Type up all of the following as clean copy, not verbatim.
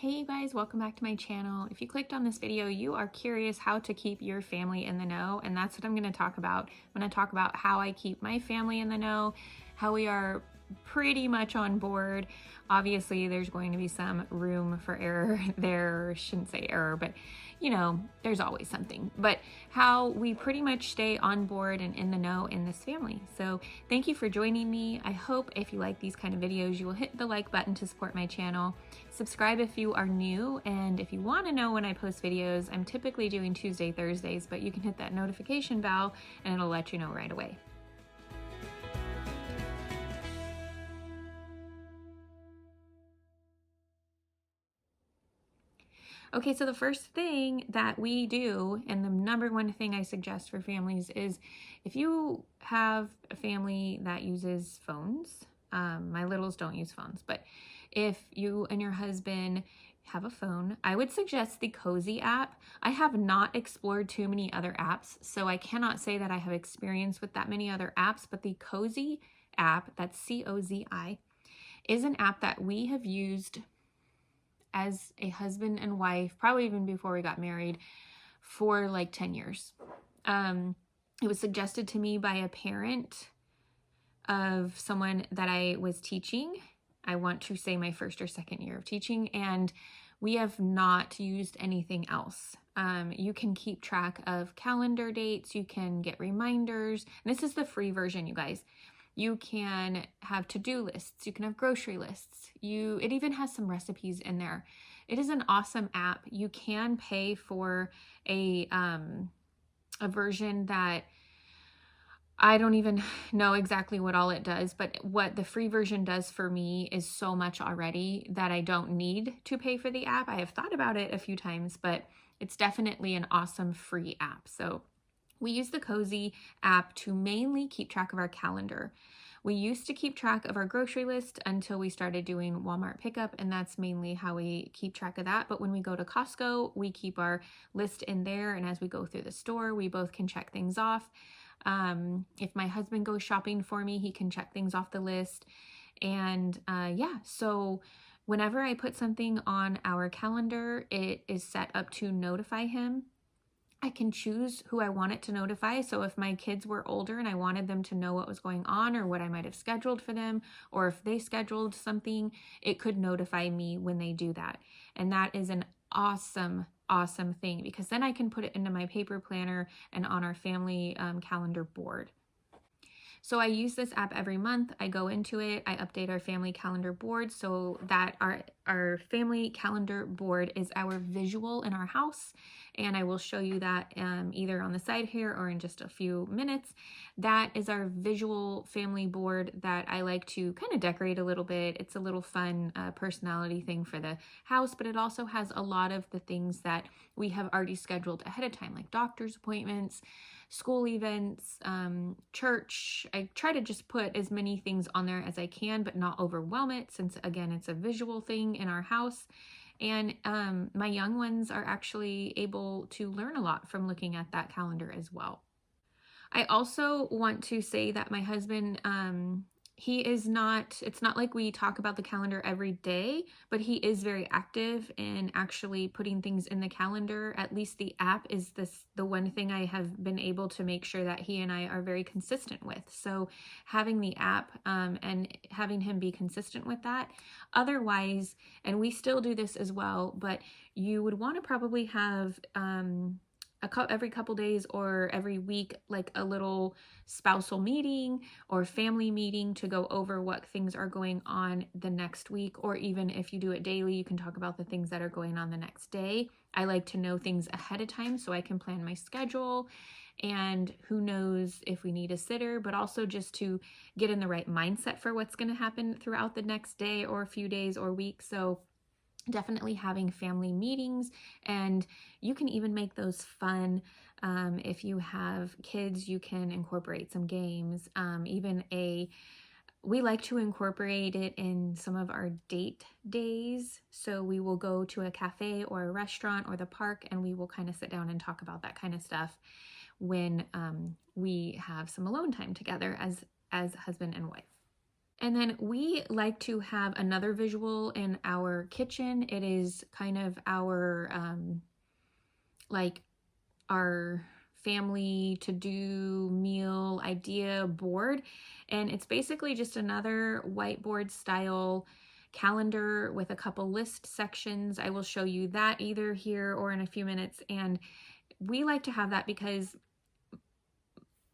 Hey you guys, welcome back to my channel. If you clicked on this video, you are curious how to keep your family in the know, and that's what I'm going to talk about. I'm going to talk about how I keep my family in the know, how we are pretty much on board. Obviously, there's going to be some room for error there, or shouldn't say error, but you know, there's always something. But how we pretty much stay on board and in the know in this family. So thank you for joining me. I hope if you like these kind of videos, you will hit the like button to support my channel. Subscribe if you are new, and if you want to know when I post videos, I'm typically doing Tuesday, Thursdays, but you can hit that notification bell and it'll let you know right away. Okay, so the first thing that we do, and the number one thing I suggest for families, is if you have a family that uses phones, my littles don't use phones, but if you and your husband have a phone, I would suggest the Cozi app. I have not explored too many other apps, so I cannot say that I have experience with that many other apps, but the Cozi app, that's C-O-Z-I, is an app that we have used as a husband and wife, probably even before we got married, for like 10 years. It was suggested to me by a parent of someone that I was teaching. I want to say my first or second year of teaching, and we have not used anything else. You can keep track of calendar dates, you can get reminders. And this is the free version, you guys. You can have to-do lists, you can have grocery lists. It even has some recipes in there. It is an awesome app. You can pay for a version that I don't even know exactly what all it does, but what the free version does for me is so much already that I don't need to pay for the app. I have thought about it a few times, but it's definitely an awesome free app. So we use the Cozi app to mainly keep track of our calendar. We used to keep track of our grocery list until we started doing Walmart pickup, and that's mainly how we keep track of that. But when we go to Costco, we keep our list in there, and as we go through the store, we both can check things off. If my husband goes shopping for me, he can check things off the list. And yeah, so whenever I put something on our calendar, it is set up to notify him. I can choose who I want it to notify. So if my kids were older and I wanted them to know what was going on or what I might have scheduled for them, or if they scheduled something, it could notify me when they do that. And that is an awesome thing, because then I can put it into my paper planner and on our family calendar board. So I use this app every month. I go into it, I update our family calendar board so that our family calendar board is our visual in our house. And I will show you that either on the side here or in just a few minutes. That is our visual family board that I like to kind of decorate a little bit. It's a little fun personality thing for the house, but it also has a lot of the things that we have already scheduled ahead of time, like doctor's appointments, school events, church. I try to just put as many things on there as I can, but not overwhelm it, since again, it's a visual thing in our house. And my young ones are actually able to learn a lot from looking at that calendar as well. I also want to say that my husband, he is not, it's not like we talk about the calendar every day, but he is very active in actually putting things in the calendar. At least the app is the one thing I have been able to make sure that he and I are very consistent with. So having the app and having him be consistent with that. Otherwise, and we still do this as well, but you would want to probably have every couple days or every week, like a little spousal meeting or family meeting to go over what things are going on the next week. Or even if you do it daily, you can talk about the things that are going on the next day. I like to know things ahead of time so I can plan my schedule, and who knows if we need a sitter, but also just to get in the right mindset for what's going to happen throughout the next day or a few days or week. So definitely having family meetings, and you can even make those fun. If you have kids, you can incorporate some games, we like to incorporate it in some of our date days. So we will go to a cafe or a restaurant or the park, and we will kind of sit down and talk about that kind of stuff when we have some alone time together as husband and wife. And then we like to have another visual in our kitchen. It is kind of our like our family to do meal idea board, and it's basically just another whiteboard style calendar with a couple list sections. I will show you that either here or in a few minutes. And we like to have that because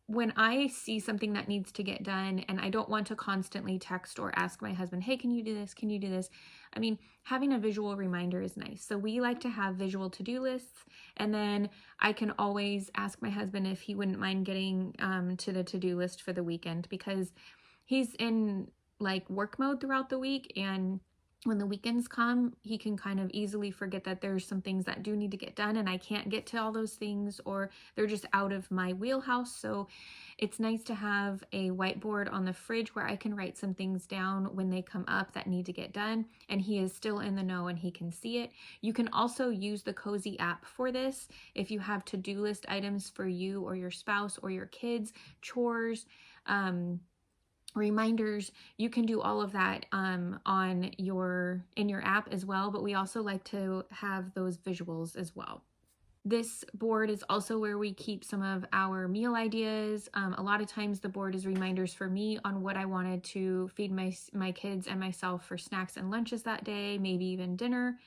when I see something that needs to get done and I don't want to constantly text or ask my husband, hey, can you do this? Can you do this? I mean, having a visual reminder is nice. So we like to have visual to-do lists, and then I can always ask my husband if he wouldn't mind getting to the to-do list for the weekend, because he's in like work mode throughout the week, and when the weekends come, he can kind of easily forget that there's some things that do need to get done and I can't get to all those things, or they're just out of my wheelhouse. So it's nice to have a whiteboard on the fridge where I can write some things down when they come up that need to get done, and he is still in the know and he can see it. You can also use the Cozy app for this if you have to-do list items for you or your spouse or your kids, chores, reminders. You can do all of that in your app as well, but we also like to have those visuals as well. This board is also where we keep some of our meal ideas. A lot of times the board is reminders for me on what I wanted to feed my kids and myself for snacks and lunches that day, maybe even dinner.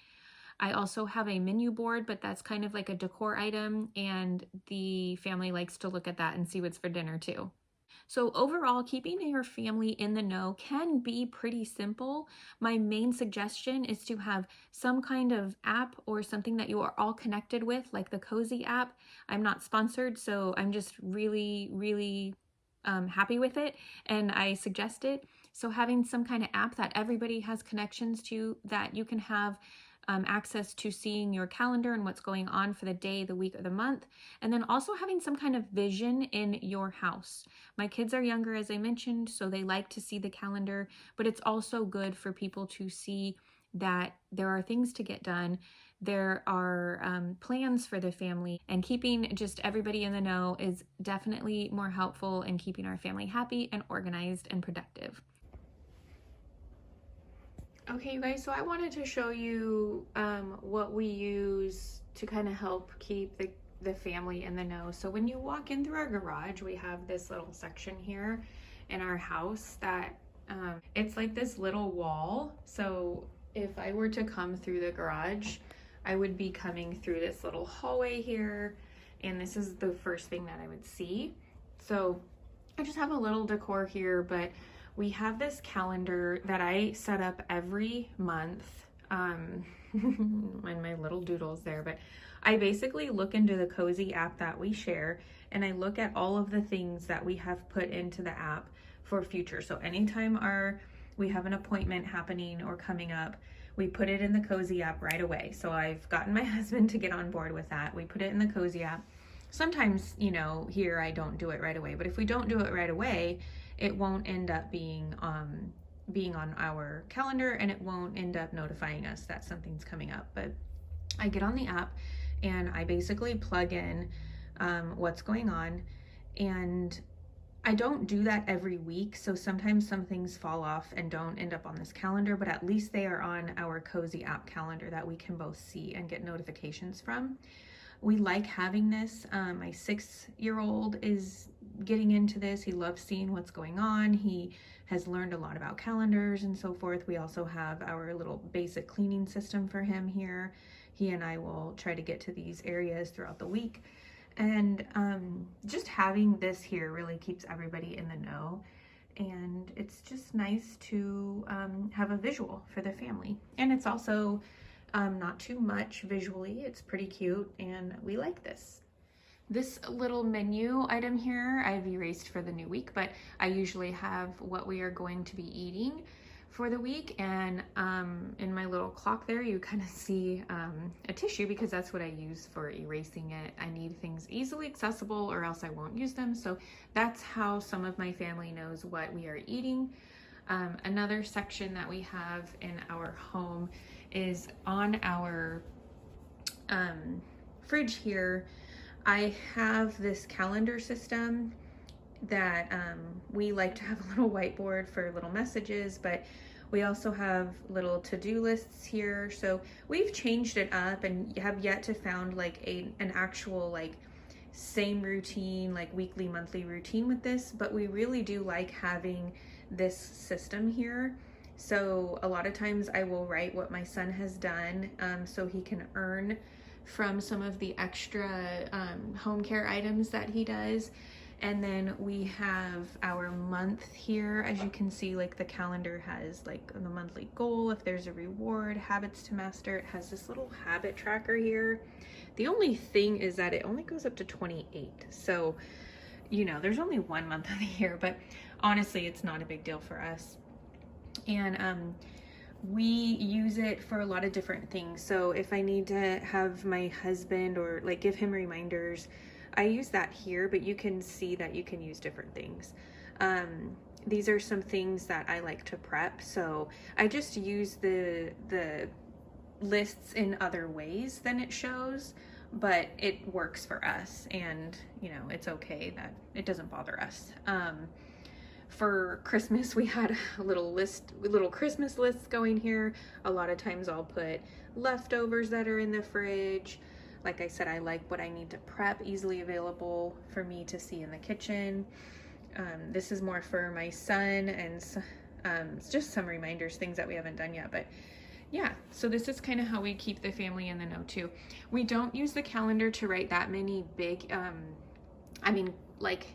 I also have a menu board, but that's kind of like a decor item, and the family likes to look at that and see what's for dinner too. So overall, keeping your family in the know can be pretty simple. My main suggestion is to have some kind of app or something that you are all connected with, like the Cozy app. I'm not sponsored, so I'm just really, really happy with it, and I suggest it. So having some kind of app that everybody has connections to, that you can have access to seeing your calendar and what's going on for the day, the week, or the month. And then also having some kind of vision in your house. My kids are younger, as I mentioned, so they like to see the calendar, but it's also good for people to see that there are things to get done. There are plans for the family, and keeping just everybody in the know is definitely more helpful in keeping our family happy and organized and productive. Okay, you guys, so I wanted to show you what we use to kind of help keep the family in the know. So when you walk in through our garage, we have this little section here in our house that it's like this little wall. So if I were to come through the garage, I would be coming through this little hallway here, and this is the first thing that I would see. So I just have a little decor here, but we have this calendar that I set up every month, and my little doodles there, but I basically look into the Cozy app that we share, and I look at all of the things that we have put into the app for future. So anytime we have an appointment happening or coming up, we put it in the Cozy app right away. So I've gotten my husband to get on board with that. We put it in the Cozy app. Sometimes, here I don't do it right away, but if we don't do it right away, it won't end up being on our calendar, and it won't end up notifying us that something's coming up. But I get on the app and I basically plug in what's going on, and I don't do that every week, so sometimes some things fall off and don't end up on this calendar, but at least they are on our Cozy app calendar that we can both see and get notifications from. We like having this. My 6-year-old is getting into this. He loves seeing what's going on. He has learned a lot about calendars and so forth. We also have our little basic cleaning system for him here. He and I will try to get to these areas throughout the week. And just having this here really keeps everybody in the know. And it's just nice to have a visual for the family. And it's also not too much visually. It's pretty cute, and we like this. This little menu item here I've erased for the new week, but I usually have what we are going to be eating for the week, and in my little clock there you kind of see a tissue, because that's what I use for erasing it. I need things easily accessible or else I won't use them, so that's how some of my family knows what we are eating. Another section that we have in our home is on our fridge here. I have this calendar system, that we like to have a little whiteboard for little messages, but we also have little to-do lists here. So we've changed it up and have yet to found like an actual like same routine, like weekly, monthly routine with this, but we really do like having this system here. So a lot of times I will write what my son has done so he can earn from some of the extra home care items that he does. And then we have our month here. As you can see, like the calendar has like the monthly goal, if there's a reward, habits to master. It has this little habit tracker here. The only thing is that it only goes up to 28. So, you know, there's only 1 month of the year, but honestly, it's not a big deal for us. And we use it for a lot of different things. So if I need to have my husband or like give him reminders, I use that here, but you can see that you can use different things. These are some things that I like to prep. So I just use the lists in other ways than it shows, but it works for us, and you know, it's okay that it doesn't bother us. For Christmas, we had a little Christmas lists going here. A lot of times I'll put leftovers that are in the fridge. Like I said, I like what I need to prep, easily available for me to see in the kitchen. This is more for my son, and it's just some reminders, things that we haven't done yet. But yeah, so this is kind of how we keep the family in the know too. We don't use the calendar to write that many big, like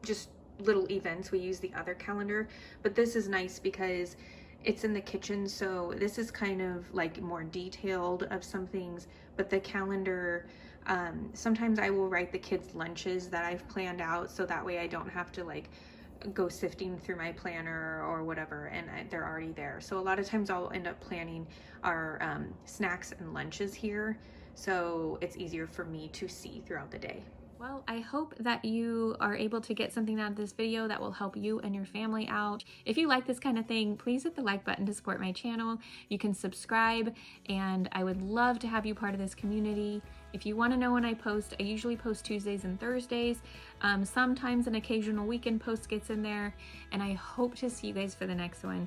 just little events. We use the other calendar, but this is nice because it's in the kitchen, so this is kind of like more detailed of some things. But the calendar, sometimes I will write the kids' lunches that I've planned out, so that way I don't have to like go sifting through my planner or whatever, and they're already there. So a lot of times I'll end up planning our snacks and lunches here, so it's easier for me to see throughout the day. Well, I hope that you are able to get something out of this video that will help you and your family out. If you like this kind of thing, please hit the like button to support my channel. You can subscribe, and I would love to have you part of this community. If you want to know when I post, I usually post Tuesdays and Thursdays. Sometimes an occasional weekend post gets in there, and I hope to see you guys for the next one.